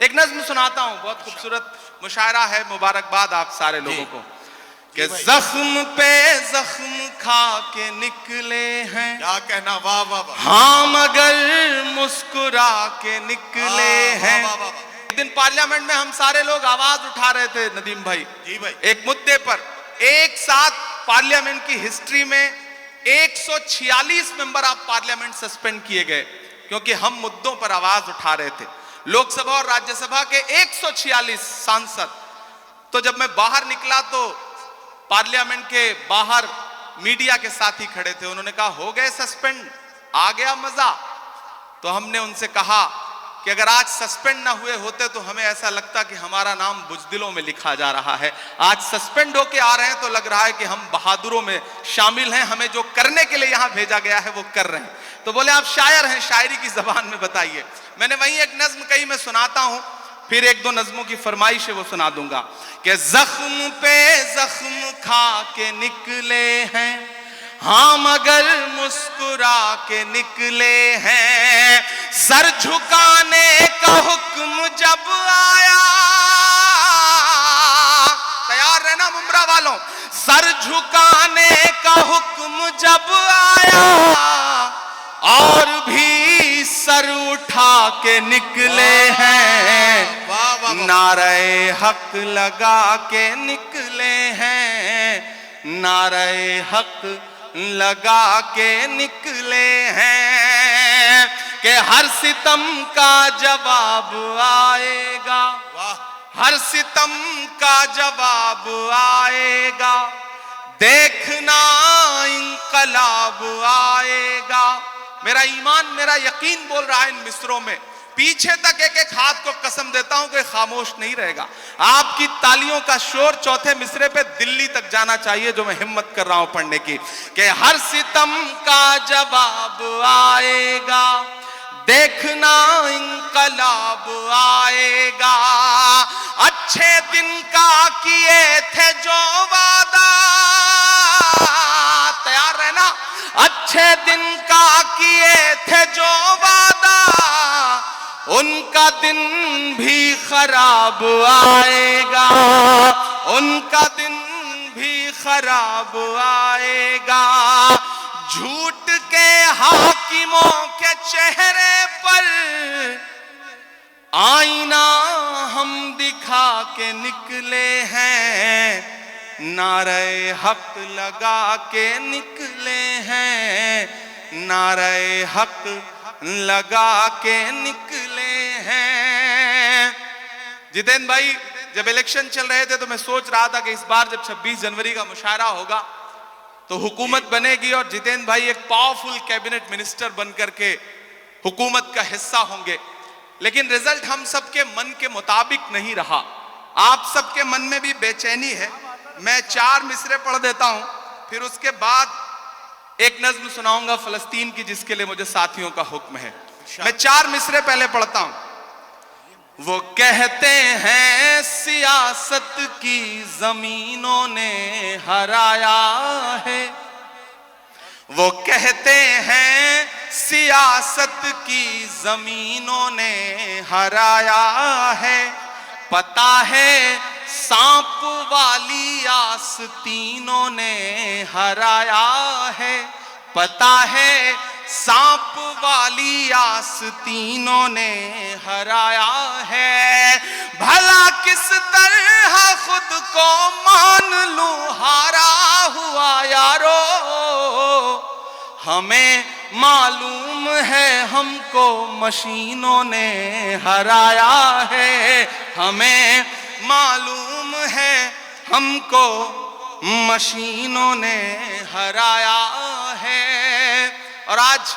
एक नज्म सुनाता हूं, बहुत खूबसूरत मुशायरा है। मुबारकबाद आप सारे लोगों को कि जख्म पे जख्म खा के निकले हैं। क्या कहना, वाह वाह वाह। हाँ मगर मुस्कुरा के निकले हैं। एक दिन पार्लियामेंट में हम सारे लोग आवाज उठा रहे थे नदीम भाई, जी भाई, एक मुद्दे पर। एक साथ पार्लियामेंट की हिस्ट्री में 146 मेंबर ऑफ पार्लियामेंट सस्पेंड किए गए क्योंकि हम मुद्दों पर आवाज उठा रहे थे। लोकसभा और राज्यसभा के 146 सांसद। तो जब मैं बाहर निकला तो पार्लियामेंट के बाहर मीडिया के साथी खड़े थे। उन्होंने कहा हो गए सस्पेंड, आ गया मजा। तो हमने उनसे कहा कि अगर आज सस्पेंड ना हुए होते तो हमें ऐसा लगता कि हमारा नाम बुजदिलों में लिखा जा रहा है। आज सस्पेंड होके आ रहे हैं तो लग रहा है कि हम बहादुरों में शामिल हैं, हमें जो करने के लिए यहां भेजा गया है वो कर रहे हैं। तो बोले आप शायर हैं, शायरी की जबान में बताइए। मैंने वहीं एक नज्म कही, मैं सुनाता हूं, फिर एक दो नज्मों की फरमाइश है वो सुना दूंगा कि जख्म पे जख्म खा के निकले हैं, हाँ मगर मुस्कुरा के निकले हैं। सर झुकाने का हुक्म जब आया, तैयार रहना मुमरा वालों, सर झुकाने का हुक्म जब आया और भी सर उठा के निकले हैं। नारे हक लगा के निकले हैं, नारे हक लगा के निकले हैं कि हर सितम का जवाब आएगा, हर सितम का जवाब आएगा, देखना इंकलाब आएगा। मेरा ईमान, मेरा यकीन बोल रहा है इन मिसरों में। पीछे तक एक एक हाथ को कसम देता हूं कि खामोश नहीं रहेगा। आपकी तालियों का शोर चौथे मिसरे पे दिल्ली तक जाना चाहिए, जो मैं हिम्मत कर रहा हूं पढ़ने की, कि हर सितम का जवाब आएगा, देखना इंकलाब आएगा। अच्छे दिन का किए थे जो वादा, तैयार रहना, अच्छे दिन का किए थे जो वादा, उनका दिन भी खराब आएगा, उनका दिन भी खराब आएगा। झूठ के हाकिमों के चेहरे पर आईना हम दिखा के निकले हैं, नारे हक लगा के निकले हैं, नारे हक लगा के निकले हैं। जितेंद्र भाई, जब इलेक्शन चल रहे थे तो मैं सोच रहा था कि इस बार जब 26 जनवरी का मुशायरा होगा तो हुकूमत बनेगी और जितेंद्र भाई एक पावरफुल कैबिनेट मिनिस्टर बनकर के हुकूमत का हिस्सा होंगे। लेकिन रिजल्ट हम सबके मन के मुताबिक नहीं रहा। आप सबके मन में भी बेचैनी है। मैं 4 मिसरे पढ़ देता हूं, फिर उसके बाद एक नज्म सुनाऊंगा फलस्तीन की, जिसके लिए मुझे साथियों का हुक्म है। मैं 4 मिसरे पहले पढ़ता हूं। वो कहते हैं सियासत की जमीनों ने हराया है, वो कहते हैं सियासत की जमीनों ने हराया है। पता है सांप वाली आस्तीनों ने हराया है, पता है सांप वाली आस्तीनों ने हराया है। भला किस तरह खुद को मान लूं हारा हुआ यारो, हमें मालूम है हमको मशीनों ने हराया है, हमें मालूम है हमको मशीनों ने हराया है। और आज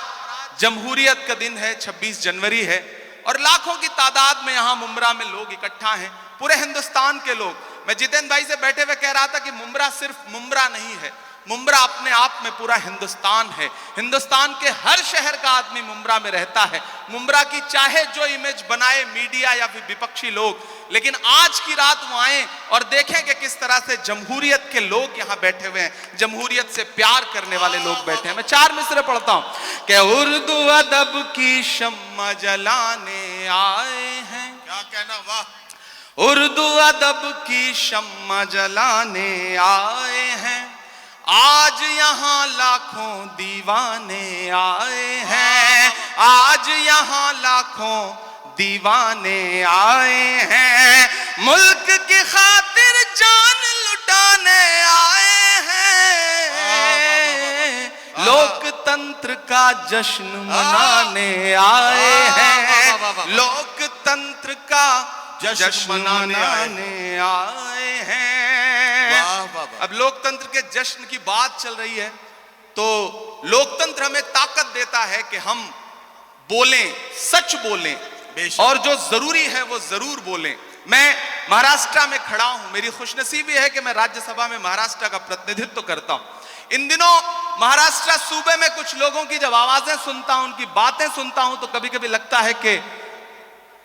जमहूरियत का दिन है, 26 जनवरी है और लाखों की तादाद में यहां मुमरा में लोग इकट्ठा हैं, पूरे हिंदुस्तान के लोग। मैं जितेंद्र भाई से बैठे हुए कह रहा था कि मुमरा सिर्फ मुमरा नहीं है, मुमरा अपने आप में पूरा हिंदुस्तान है। हिंदुस्तान के हर शहर का आदमी मुमरा में रहता है। मुमरा की चाहे जो इमेज बनाए मीडिया या फिर विपक्षी लोग, लेकिन आज की रात वो आए और देखें कि किस तरह से जमहूरियत के लोग यहाँ बैठे हुए हैं, जमहूरियत से प्यार करने वाले लोग बैठे हैं। मैं 4 मिसरे पढ़ता हूं कि उर्दू अदब की शम्मा जलाने आए हैं। कहना, वाह। उर्दू अदब की शम्मा जलाने आए हैं, आज यहाँ लाखों दीवाने आए हैं, आज यहाँ लाखों दीवाने आए हैं, मुल्क की खातिर जान लुटाने आए हैं, लोकतंत्र का जश्न मनाने आए हैं, लोकतंत्र का जश्न मनाने आए हैं। अब लोकतंत्र के जश्न की बात चल रही है तो लोकतंत्र हमें ताकत देता है कि हम बोलें, सच बोलें और जो जरूरी है वो जरूर बोलें। मैं महाराष्ट्र में खड़ा हूं, मेरी खुशनसीबी है कि मैं राज्यसभा में महाराष्ट्र का प्रतिनिधित्व करता हूं। इन दिनों महाराष्ट्र सूबे में कुछ लोगों की जब आवाजें सुनता हूं, उनकी बातें सुनता हूं तो कभी कभी लगता है कि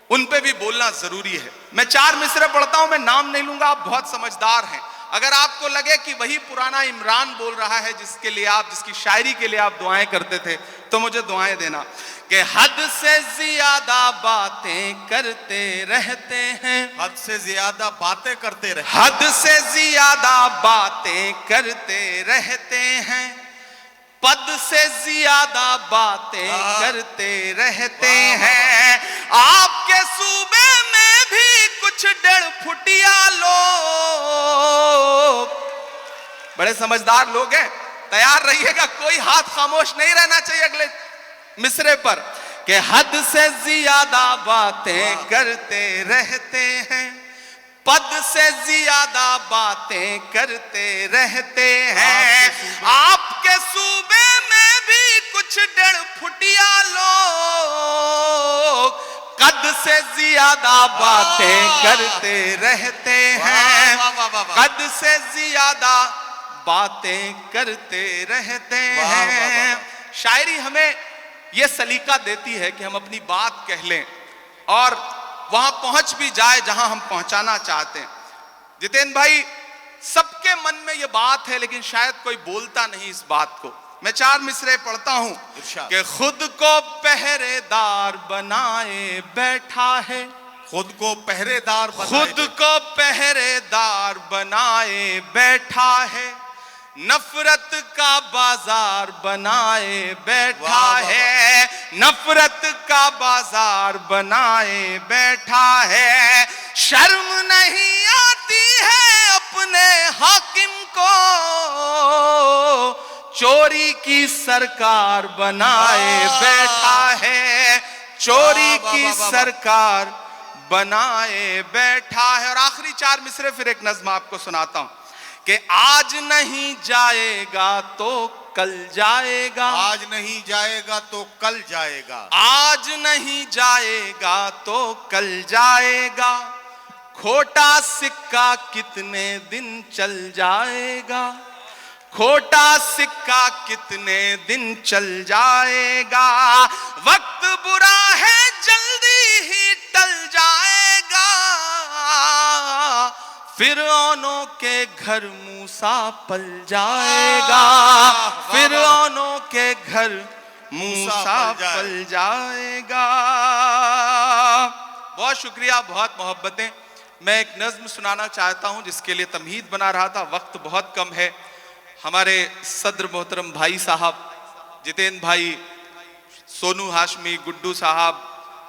उन पे भी बोलना जरूरी है। मैं 4 मिसरे पढ़ता हूं, मैं नाम नहीं लूंगा, आप बहुत समझदार हैं। अगर आपको लगे कि वही पुराना इमरान बोल रहा है जिसकी शायरी के लिए आप दुआएं करते थे, तो मुझे दुआएं देना कि हद से ज्यादा बातें करते रहते हैं, हद से ज्यादा बातें करते रहते, हद से ज्यादा बातें करते रहते हैं, पद से ज्यादा बातें करते रहते हैं, आपके सूबे में भी कुछ 1.5 फुटिया लोग, बड़े समझदार लोग हैं, तैयार रहिएगा, कोई हाथ खामोश नहीं रहना चाहिए अगले मिसरे पर, कि हद से ज्यादा बातें करते रहते हैं, पद से ज्यादा बातें करते रहते हैं, आपके सूबे में भी कुछ 1.5 फुटिया लोग कद से ज्यादा बातें करते रहते हैं, कद से ज्यादा बातें करते रहते हैं। शायरी हमें यह सलीका देती है कि हम अपनी बात कह लें और वहां पहुंच भी जाए जहां हम पहुंचाना चाहते हैं। जितेंद्र भाई, सबके मन में यह बात है लेकिन शायद कोई बोलता नहीं इस बात को। मैं 4 मिसरे पढ़ता हूं कि खुद को पहरेदार बनाए बैठा है, खुद को पहरेदार खुद को पहरेदार बनाए बैठा है, नफरत का बाजार बनाए बैठा है, नफरत का बाजार बनाए बैठा है, शर्म नहीं आती है अपने हाकिम को चोरी की सरकार बनाए बैठा है, चोरी की सरकार बनाए बैठा है। और आखिरी 4 मिसरे फिर एक नज्म आपको सुनाता हूं कि आज नहीं जाएगा तो कल जाएगा, आज नहीं जाएगा तो कल जाएगा, आज नहीं जाएगा तो कल जाएगा, खोटा सिक्का कितने दिन चल जाएगा, खोटा सिक्का कितने दिन चल जाएगा, वक्त बुरा है जल्दी ही टल जाएगा, फिरौनों के घर मूसा पल जाएगा, फिरौनों के घर मूसा पल जाएगा। बहुत शुक्रिया, बहुत मोहब्बतें। मैं एक नज्म सुनाना चाहता हूं जिसके लिए तमहीद बना रहा था, वक्त बहुत कम है। हमारे सदर मोहतरम भाई साहब जितेंद्र भाई, सोनू हाशमी, गुड्डू साहब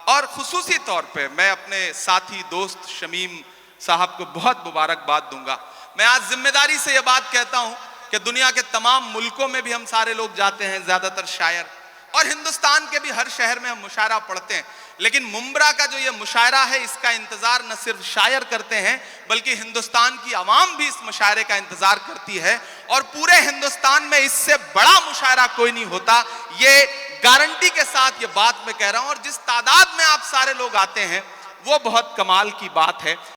और खुसूसी तौर पे मैं अपने साथी दोस्त शमीम साहब को बहुत मुबारकबाद दूंगा। मैं आज जिम्मेदारी से यह बात कहता हूं कि दुनिया के तमाम मुल्कों में भी हम सारे लोग जाते हैं, ज्यादातर शायर, और हिंदुस्तान के भी हर शहर में हम मुशायरा पढ़ते हैं, लेकिन मुंब्रा का जो ये मुशायरा है इसका इंतजार न सिर्फ शायर करते हैं बल्कि हिंदुस्तान की आवाम भी इस मुशायरे का इंतजार करती है, और पूरे हिंदुस्तान में इससे बड़ा मुशायरा कोई नहीं होता, ये गारंटी के साथ ये बात मैं कह रहा हूं। और जिस तादाद में आप सारे लोग आते हैं वो बहुत कमाल की बात है।